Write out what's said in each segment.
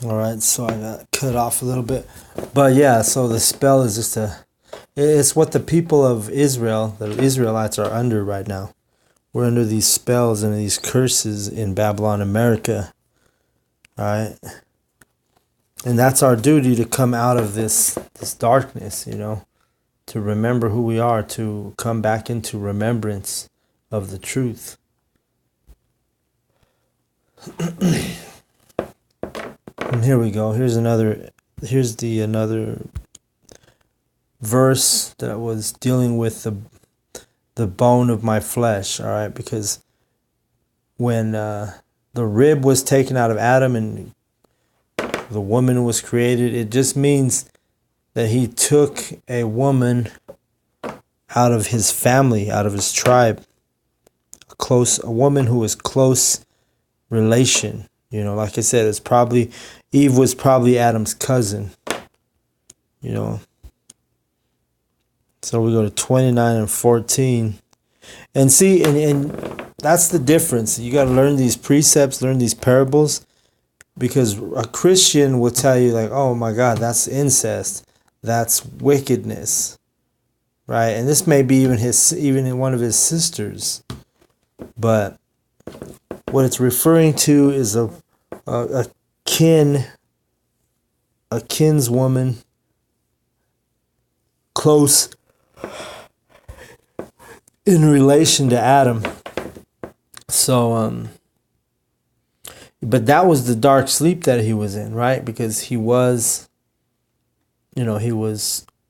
All right, so I got cut off a little bit, but yeah. So the spell is just it's what the people of Israel, the Israelites, are under right now. We're under these spells and these curses in Babylon, America. All right, and that's our duty to come out of this darkness. To remember who we are, to come back into remembrance of the truth. And here we go. Here's another verse that was dealing with the bone of my flesh, all right? Because when the rib was taken out of Adam and the woman was created, it just means that he took a woman out of his family, out of his tribe, a woman who was close relation. Like I said, Eve was probably Adam's cousin. So we go to 29 and 14. And see, and that's the difference. You got to learn these precepts, learn these parables, because a Christian will tell you like, oh my God, that's incest. That's wickedness. Right? And this may be even in one of his sisters. But what it's referring to is a kinswoman, close in relation to Adam. So, but that was the dark sleep that he was in, right? Because he was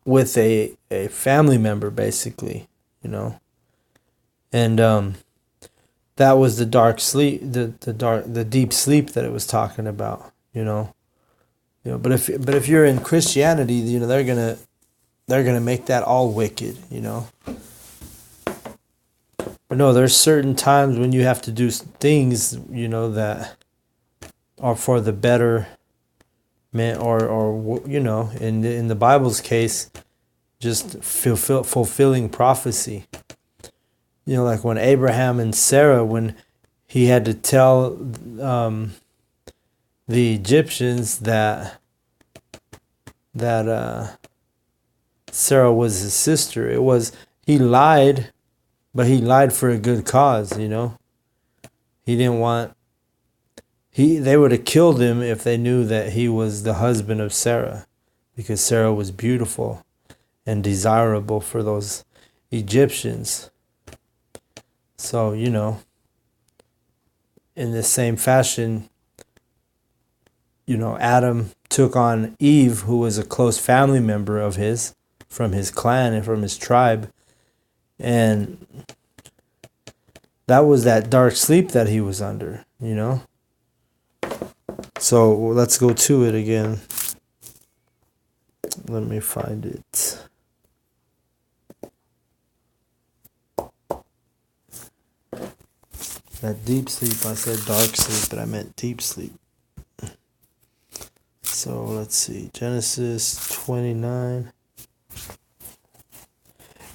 with a family member, basically, and that was the dark sleep, the deep sleep that it was talking about, But if you're in Christianity, they're gonna make that all wicked, But no, there's certain times when you have to do things, that are for the better, man, or in the Bible's case, just fulfilling prophecy. Like when Abraham and Sarah, when he had to tell the Egyptians that Sarah was his sister. He lied, but he lied for a good cause. He didn't want. They would have killed him if they knew that he was the husband of Sarah, because Sarah was beautiful and desirable for those Egyptians. So, in the same fashion, Adam took on Eve, who was a close family member of his, from his clan and from his tribe. And that was that dark sleep that he was under, So let's go to it again. Let me find it. That deep sleep, I said dark sleep, but I meant deep sleep. So let's see, Genesis 29.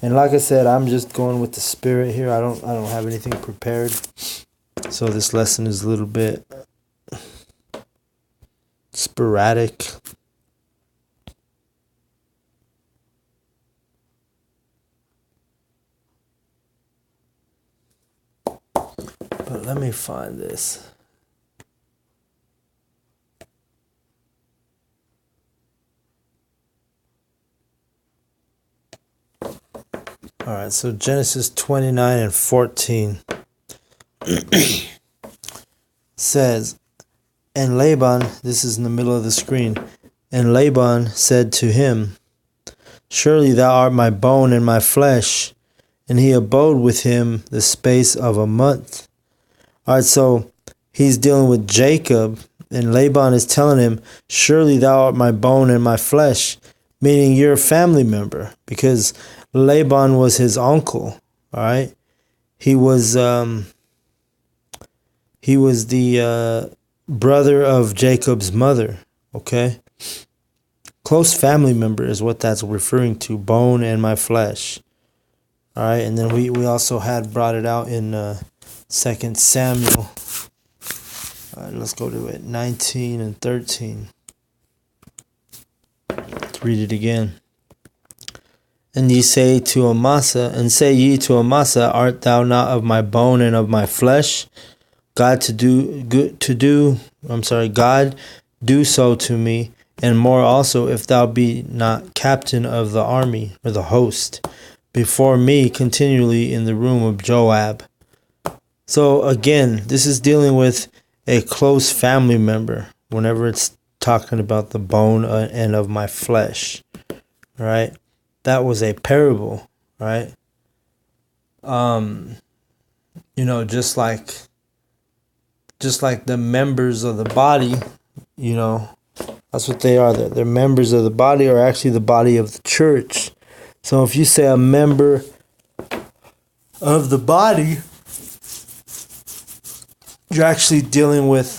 And like I said, I'm just going with the Spirit here. I don't have anything prepared. So this lesson is a little bit sporadic. But let me find this. All right, so Genesis 29 and 14 says, and Laban, this is in the middle of the screen, and Laban said to him, surely thou art my bone and my flesh. And he abode with him the space of a month. All right, so he's dealing with Jacob, and Laban is telling him, surely thou art my bone and my flesh, meaning you're a family member, because Laban was his uncle. All right, he was the brother of Jacob's mother. Okay, close family member is what that's referring to, bone and my flesh. All right, and then we also had brought it out in 2 Samuel. Let's go to it. 19 and 13. Let's read it again. And say ye to Amasa, art thou not of my bone and of my flesh? God do so to me, and more also, if thou be not captain of the army or the host before me continually in the room of Joab. So again, this is dealing with a close family member whenever it's talking about the bone and of my flesh, right? That was a parable, right? Just like the members of the body, that's what they are. They're members of the body, or actually the body of the church. So if you say a member of the body, you're actually dealing with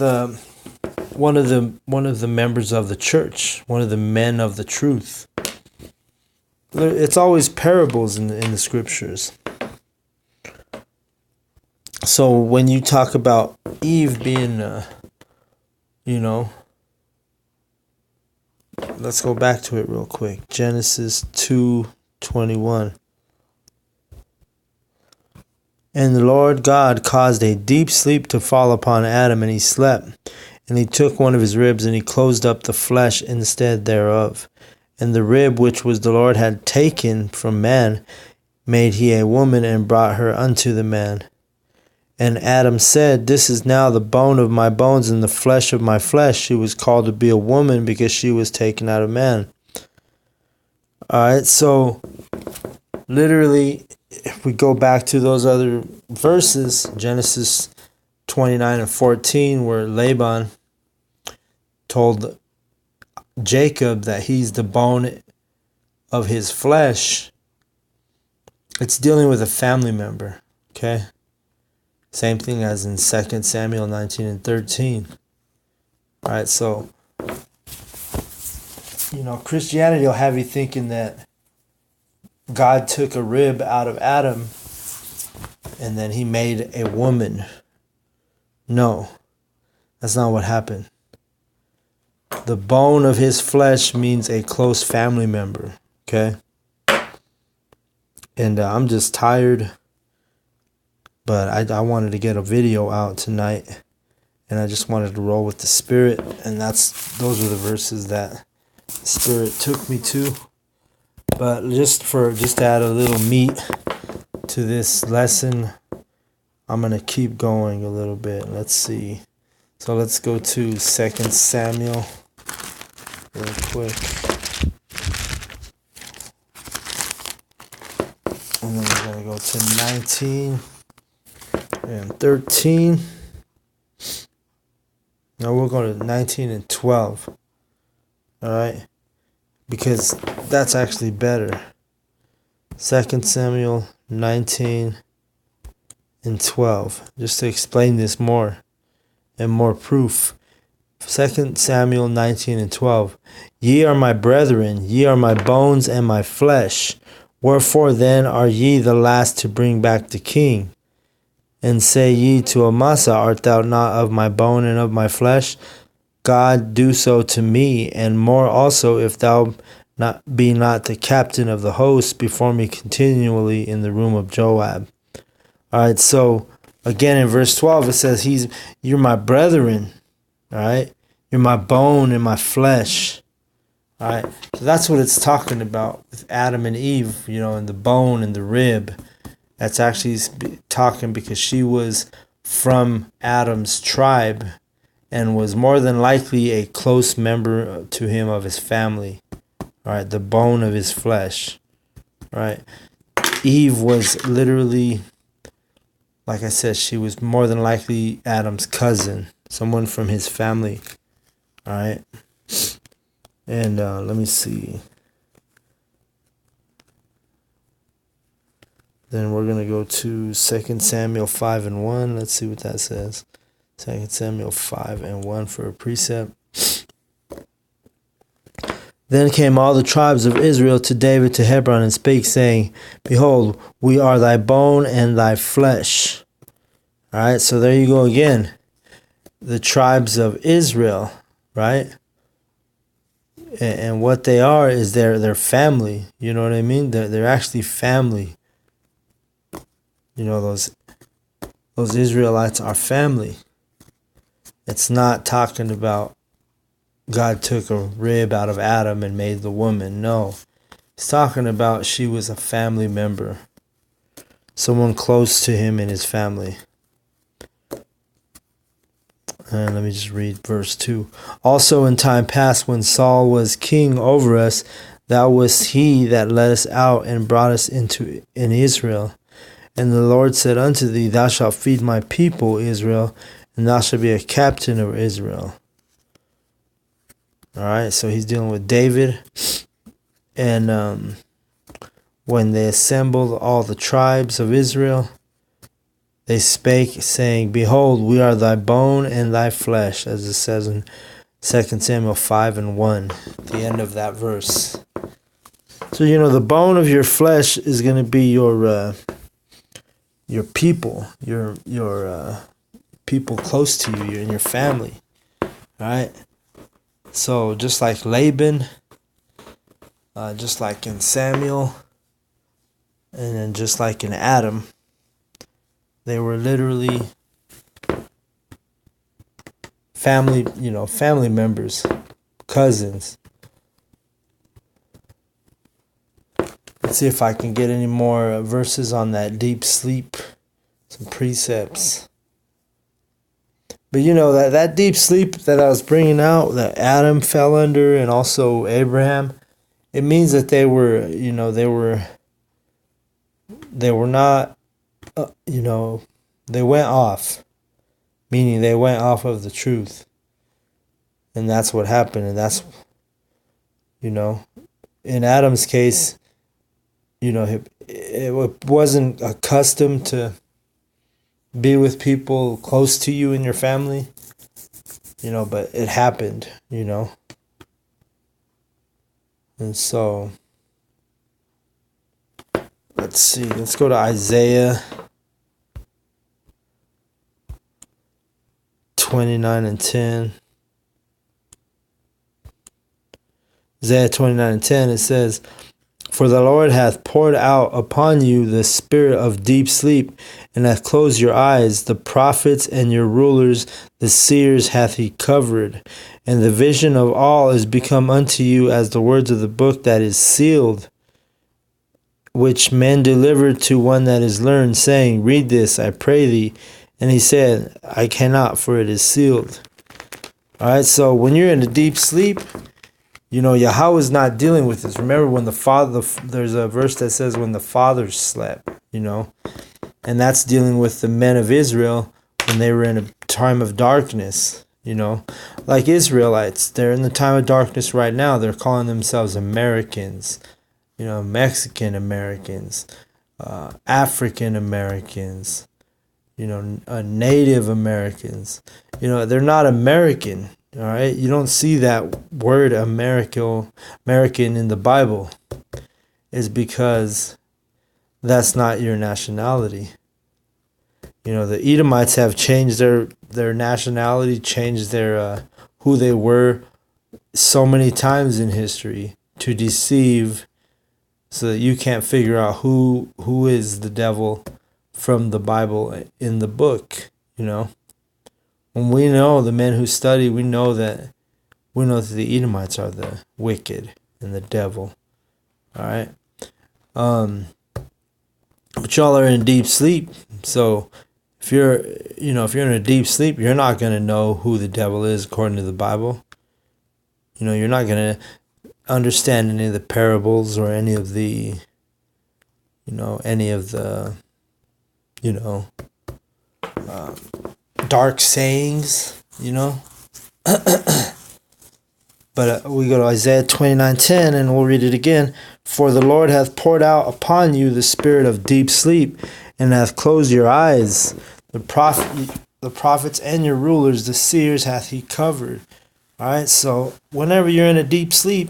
one of the members of the church, one of the men of the truth. It's always parables in the scriptures. So when you talk about Eve being, let's go back to it real quick. Genesis 2:21. And the Lord God caused a deep sleep to fall upon Adam, and he slept. And he took one of his ribs, and he closed up the flesh instead thereof. And the rib which was the Lord had taken from man made he a woman, and brought her unto the man. And Adam said, This is now the bone of my bones and the flesh of my flesh. She was called to be a woman because she was taken out of man. Alright, so literally, if we go back to those other verses, Genesis 29 and 14, where Laban told Jacob that he's the bone of his flesh, it's dealing with a family member, okay? Same thing as in 2 Samuel 19 and 13. All right, so, Christianity will have you thinking that God took a rib out of Adam and then he made a woman. No, that's not what happened. The bone of his flesh means a close family member, okay? And I'm just tired. But I wanted to get a video out tonight, and I just wanted to roll with the Spirit, and those are the verses that the Spirit took me to. But just to add a little meat to this lesson, I'm gonna keep going a little bit. Let's see. So let's go to 2 Samuel real quick, and then we're gonna go to 19. And 13. Now we'll go to 19 and 12. Alright? Because that's actually better. 2 Samuel 19 and 12. Just to explain this more and more proof. 2 Samuel 19 and 12. Ye are my brethren, ye are my bones and my flesh. Wherefore then are ye the last to bring back the king? And say ye to Amasa, art thou not of my bone and of my flesh? God do so to me, and more also, if thou be not the captain of the host before me continually in the room of Joab. Alright, so again in verse 12 it says you're my brethren. Alright? You're my bone and my flesh. Alright? So that's what it's talking about with Adam and Eve, and the bone and the rib. That's actually talking because she was from Adam's tribe and was more than likely a close member to him of his family. All right, the bone of his flesh. All right. Eve was literally, like I said, she was more than likely Adam's cousin, someone from his family. All right. And let me see. Then we're going to go to 2 Samuel 5 and 1. Let's see what that says. 2 Samuel 5 and 1 for a precept. Then came all the tribes of Israel to David to Hebron and spake, saying, Behold, we are thy bone and thy flesh. All right, so there you go again. the tribes of Israel, right? And what they are is their family. You know what I mean? They're actually family. You know, those Israelites are family. It's not talking about God took a rib out of Adam and made the woman. No. It's talking about she was a family member. Someone close to him and his family. And let me just read verse 2. Also in time past, when Saul was king over us, thou wast he that led us out and brought us in Israel. And the Lord said unto thee, thou shalt feed my people Israel, and thou shalt be a captain over Israel. All right, so he's dealing with David. And when they assembled all the tribes of Israel, they spake, saying, behold, we are thy bone and thy flesh, as it says in 2 Samuel 5:1, the end of that verse. So, you know, the bone of your flesh is going to be your people, your people close to you and your family, all right? So just like Laban, just like in Samuel, and then just like in Adam, they were literally family, family members, cousins. Let's see if I can get any more verses on that deep sleep, some precepts. But that deep sleep that I was bringing out, that Adam fell under, and also Abraham, it means that they were not, they went off, meaning they went off of the truth. And that's what happened. And that's, in Adam's case, it wasn't accustomed to be with people close to you in your family, but it happened, And so, let's see, let's go to Isaiah 29:10. Isaiah 29:10, it says, for the Lord hath poured out upon you the spirit of deep sleep, and hath closed your eyes. The prophets and your rulers, the seers, hath he covered. And the vision of all is become unto you as the words of the book that is sealed, which men delivered to one that is learned, saying, read this, I pray thee. And he said, I cannot, for it is sealed. All right, so when you're in a deep sleep, Yahweh is not dealing with this. Remember when there's a verse that says when the fathers slept, and that's dealing with the men of Israel when they were in a time of darkness, like Israelites. They're in the time of darkness right now. They're calling themselves Americans, Mexican Americans, African Americans, Native Americans. They're not American. All right, you don't see that word American in the Bible. Is because that's not your nationality. The Edomites have changed their nationality, changed their who they were so many times in history to deceive, so that you can't figure out who is the devil from the Bible in the book. When we know, the men who study, we know that the Edomites are the wicked and the devil. All right. But y'all are in deep sleep. So if you're in a deep sleep, you're not going to know who the devil is according to the Bible. You're not going to understand any of the parables or any of the dark sayings, But we go to Isaiah 29:10 and we'll read it again. For the Lord hath poured out upon you the spirit of deep sleep, and hath closed your eyes. The prophets and your rulers, the seers, hath he covered. All right, so whenever you're in a deep sleep,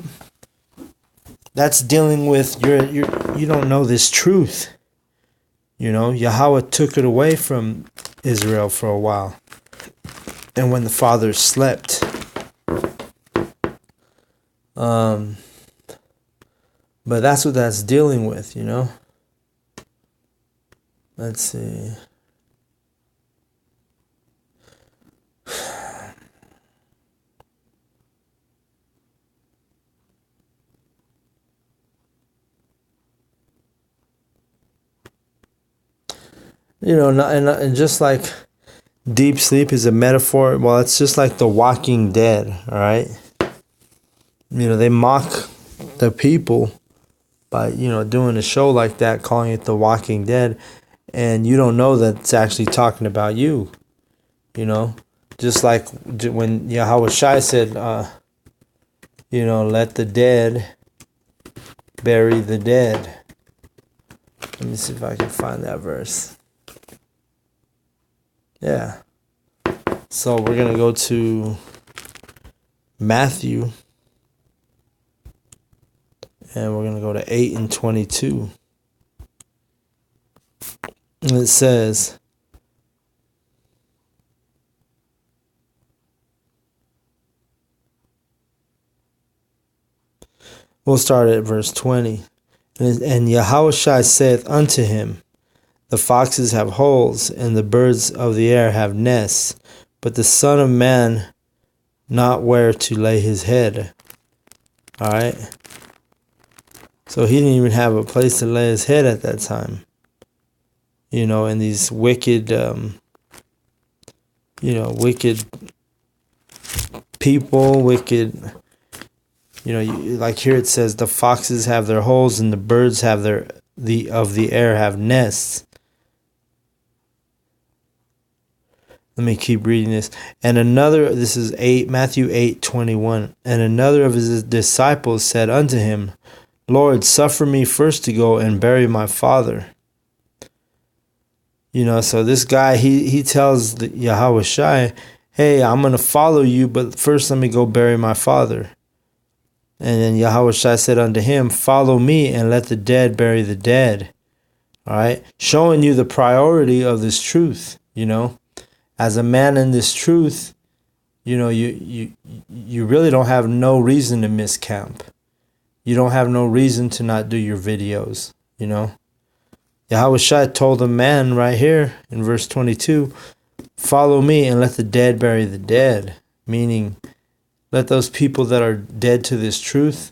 that's dealing with you don't know this truth. Yahweh took it away from Israel for a while. and when the fathers slept. But that's what that's dealing with, you know. Let's see. You know, and just like deep sleep is a metaphor, well, it's just like The Walking Dead, all right? You know, they mock the people by, you know, doing a show like that, calling it The Walking Dead, and you don't know that it's actually talking about you, you know? Just like when Yahweh Shai said, you know, let the dead bury the dead. Let me see if I can find that verse. Yeah. So we're going to go to Matthew. And we're going to go to 8 and 22. And it says, we'll start at verse 20. And Yahushua saith unto him, the foxes have holes, and the birds of the air have nests, but the Son of Man not where to lay his head. All right. So he didn't even have a place to lay his head at that time. You know, and these wicked, wicked people, wicked, you know, like here it says, the foxes have their holes and the birds have of the air have nests. Let me keep reading this. And another, this is Matthew 8:21. And another of his disciples said unto him, Lord, suffer me first to go and bury my father. You know, so this guy, he tells the Yahweh Shai, hey, I'm going to follow you, but first let me go bury my father. And then Yahweh Shai said unto him, follow me and let the dead bury the dead. All right. Showing you the priority of this truth, you know. As a man in this truth, you know, you really don't have no reason to miss camp. You don't have no reason to not do your videos, you know. Yahweh Shai told the man right here in verse 22, follow me and let the dead bury the dead. Meaning, let those people that are dead to this truth,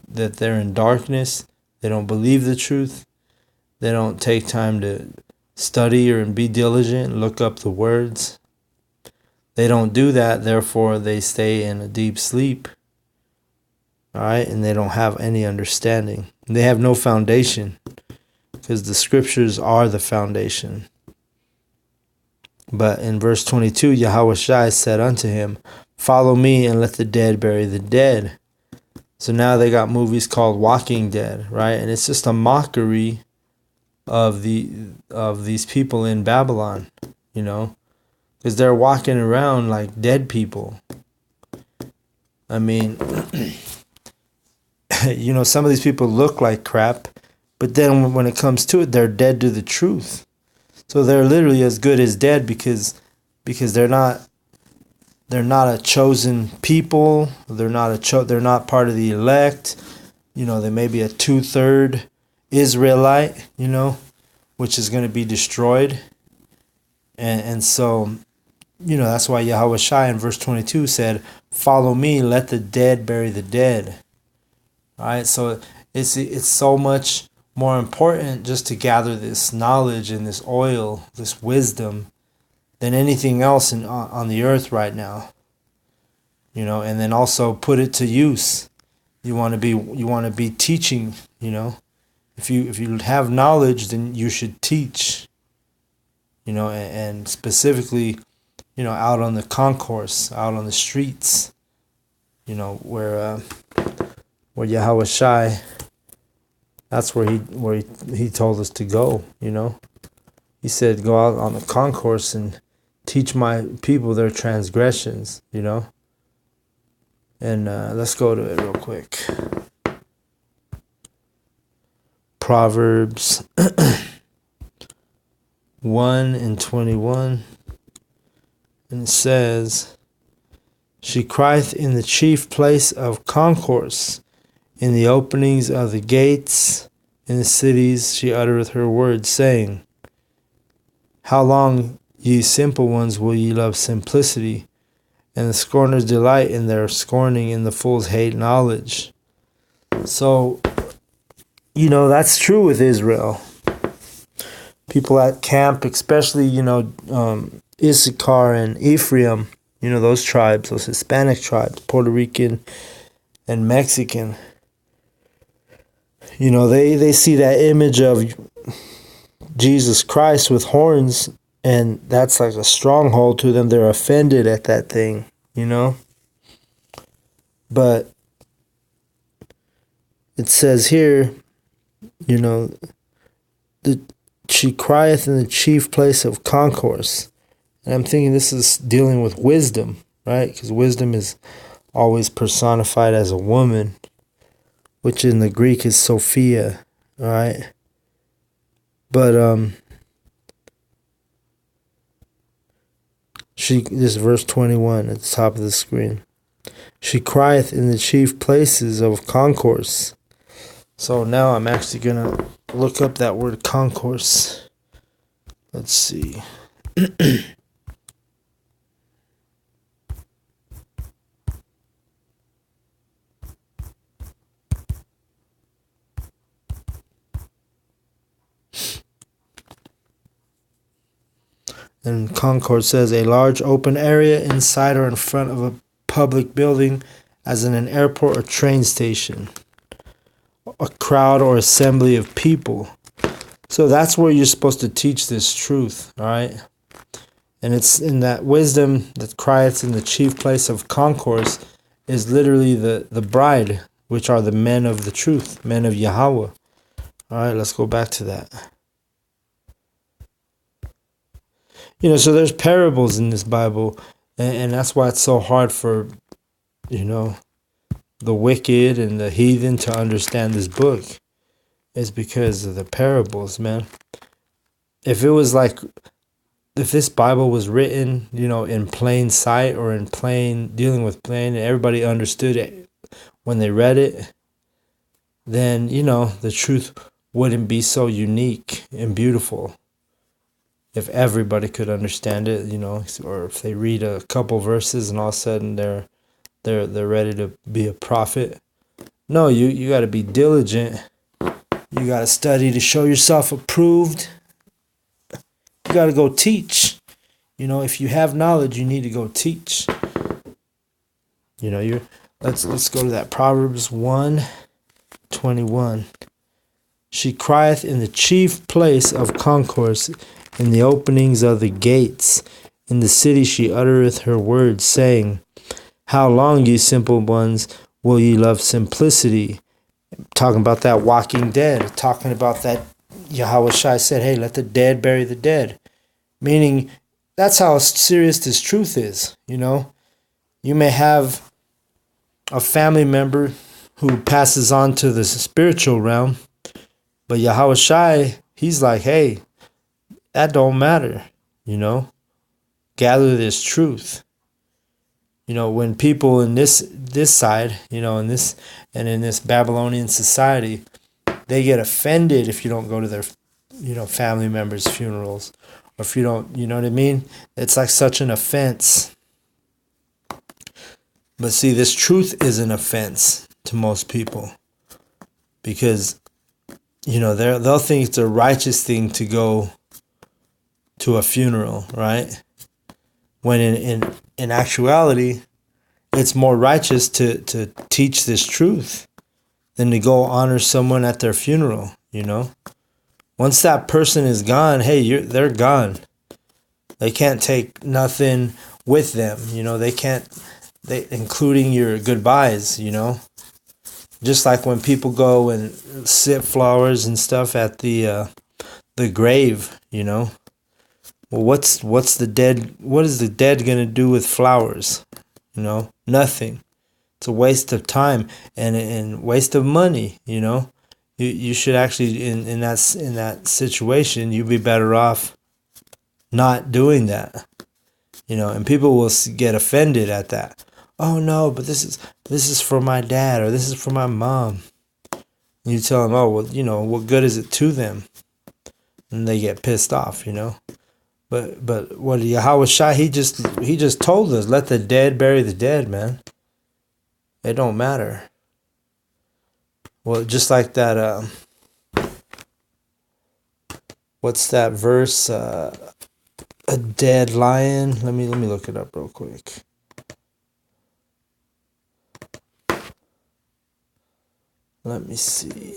that they're in darkness, they don't believe the truth, they don't take time to study or be diligent, look up the words. They don't do that, therefore they stay in a deep sleep. All right, and they don't have any understanding. They have no foundation because the scriptures are the foundation. But in verse 22, Yahweh Shai said unto him, follow me and let the dead bury the dead. So now they got movies called Walking Dead, right? And it's just a mockery of these people in Babylon, you know, because they're walking around like dead people. I mean, you know, some of these people look like crap, but then when it comes to it, they're dead to the truth. So they're literally as good as dead because they're not a chosen people. They're not part of the elect. You know, they may be a 2/3 Israelite, you know, which is going to be destroyed. And so, you know, that's why Yahweh Shai in verse 22 said, follow me, let the dead bury the dead. All right, so it's so much more important just to gather this knowledge and this oil, this wisdom, than anything else on the earth right now. You know, and then also put it to use. You want to be teaching, you know. If you have knowledge, then you should teach. You know, and specifically, you know, out on the concourse, out on the streets, you know, where Yahweh Shai, that's where he told us to go, you know. He said, go out on the concourse and teach my people their transgressions, you know. And let's go to it real quick. Proverbs 1 and 21. And it says, she crieth in the chief place of concourse, in the openings of the gates, in the cities she uttereth her words, saying, how long, ye simple ones, will ye love simplicity? And the scorners delight in their scorning, and the fools hate knowledge. So, that's true with Israel. People at camp, especially, Issachar and Ephraim, those tribes, those Hispanic tribes, Puerto Rican and Mexican, they see that image of Jesus Christ with horns, and that's like a stronghold to them. They're offended at that thing, But it says here, she crieth in the chief place of concourse. And I'm thinking this is dealing with wisdom, right? Because wisdom is always personified as a woman, which in the Greek is Sophia, right? But this is verse 21 at the top of the screen. She crieth in the chief places of concourse. So now I'm actually going to look up that word concourse. Let's see. And concourse says a large open area inside or in front of a public building, as in an airport or train station. A crowd or assembly of people. So that's where you're supposed to teach this truth, all right? And it's in that wisdom that crieth in the chief place of concourse is literally the bride, which are the men of the truth, men of Yahweh. All right, let's go back to that. So there's parables in this Bible, and that's why it's so hard for, the wicked and the heathen to understand this book. It's because of the parables, man. If this Bible was written, in plain sight or dealing with plain, and everybody understood it when they read it, then, the truth wouldn't be so unique and beautiful. If everybody could understand it, or if they read a couple verses and all of a sudden they're ready to be a prophet. No, you got to be diligent. You got to study to show yourself approved. You got to go teach. If you have knowledge, you need to go teach. Let's go to that Proverbs 1:21. She crieth in the chief place of concourse, in the openings of the gates. In the city she uttereth her words, saying, how long, ye simple ones, will ye love simplicity? Talking about that walking dead. Talking about that Yahweh Shai said, hey, let the dead bury the dead. Meaning, that's how serious this truth is, You may have a family member who passes on to the spiritual realm, but Yahweh Shai, he's like, hey, that don't matter, Gather this truth. When people in this side, in this Babylonian society, they get offended if you don't go to their, family members' funerals, or if you don't, you know what I mean? It's like such an offense. But see, this truth is an offense to most people, because, they'll think it's a righteous thing to go to a funeral, right? When in actuality, it's more righteous to teach this truth than to go honor someone at their funeral, Once that person is gone, hey, they're gone. They can't take nothing with them, including your goodbyes, Just like when people go and sit flowers and stuff at the grave, Well, what is the dead gonna do with flowers? Nothing. It's a waste of time and waste of money. You should actually in that situation, you'd be better off not doing that. And people will get offended at that. Oh no, but this is for my dad, or this is for my mom. And you tell them, oh well, what good is it to them? And they get pissed off. But what Yahweh Shai, he just told us, let the dead bury the dead, man. It don't matter. Well, just like that. What's that verse? A dead lion. Let me look it up real quick. Let me see.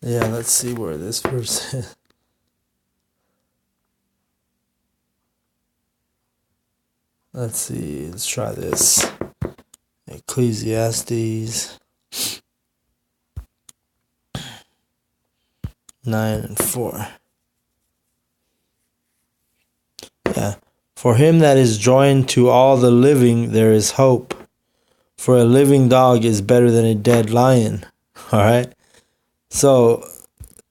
Yeah, let's see where this verse is. Let's see. Let's try this. Ecclesiastes 9:4. Yeah. For him that is joined to all the living, there is hope. For a living dog is better than a dead lion. All right. So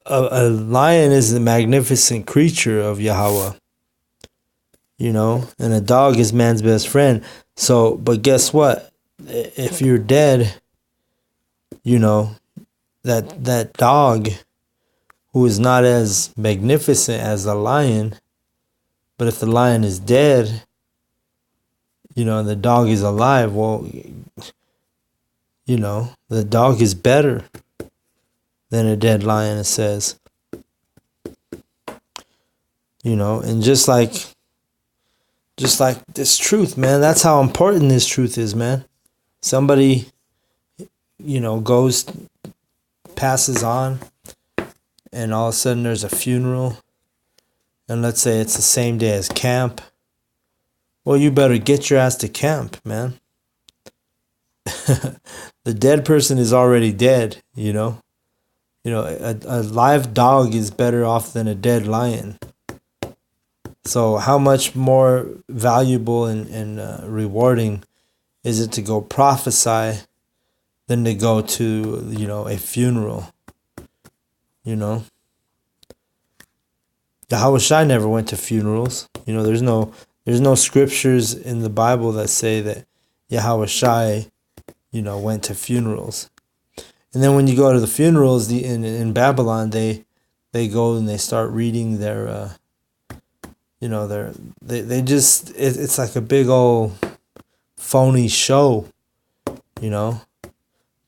a lion is a magnificent creature of Yahweh. And a dog is man's best friend. So, but guess what? If you're dead, that dog who is not as magnificent as the lion, but if the lion is dead, and the dog is alive, well, the dog is better than a dead lion, it says. And just like this truth, man, that's how important this truth is, man. Somebody, passes on, and all of a sudden there's a funeral, and let's say it's the same day as camp. Well, you better get your ass to camp, man. The dead person is already dead, a live dog is better off than a dead lion. So how much more valuable and rewarding is it to go prophesy than to go to, a funeral? Yahweh Shai never went to funerals. There's no scriptures in the Bible that say that Yahweh Shai, went to funerals. And then when you go to the funerals, in Babylon, they go and they start reading their, it's like a big old phony show,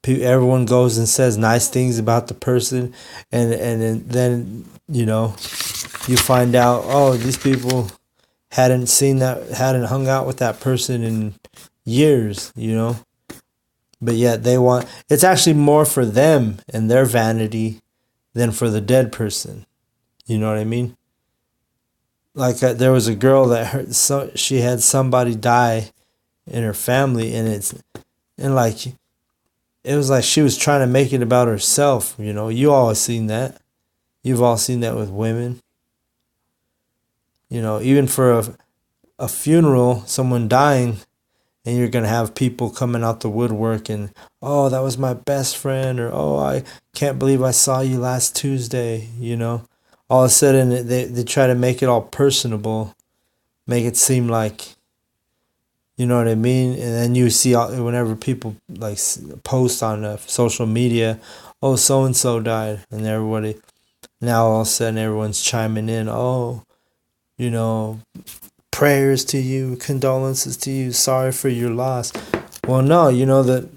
Everyone goes and says nice things about the person, and then you find out, oh, these people hadn't hung out with that person in years, but yet it's actually more for them and their vanity than for the dead person. You know what I mean? Like there was a girl that she had somebody die in her family, and it was like she was trying to make it about herself. You all have seen that. You've all seen that with women. Even for a funeral, someone dying, and you're going to have people coming out the woodwork and, oh, that was my best friend, or, oh, I can't believe I saw you last Tuesday, All of a sudden, they try to make it all personable, make it seem like, you know what I mean? And then you see whenever people like post on social media, oh, so-and-so died, and now all of a sudden everyone's chiming in, oh, prayers to you, condolences to you, sorry for your loss. Well, no, the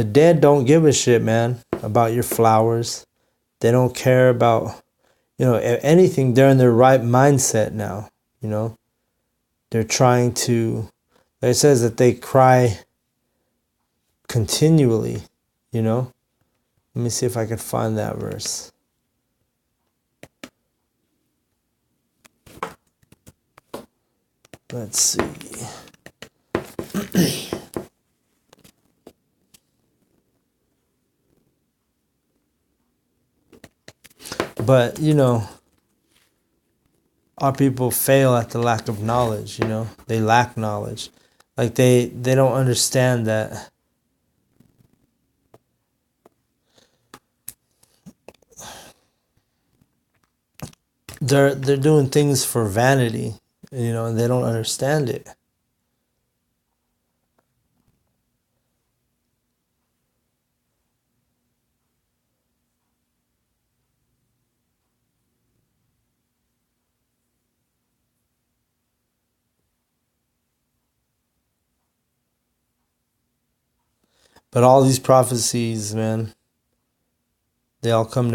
dead don't give a shit, man, about your flowers. They don't care about, if anything, they're in their right mindset now, They're trying to, it says that they cry continually, Let me see if I can find that verse. Let's see. But, our people fail at the lack of knowledge, They lack knowledge. Like they don't understand that they're doing things for vanity, and they don't understand it. But all these prophecies, man, they all come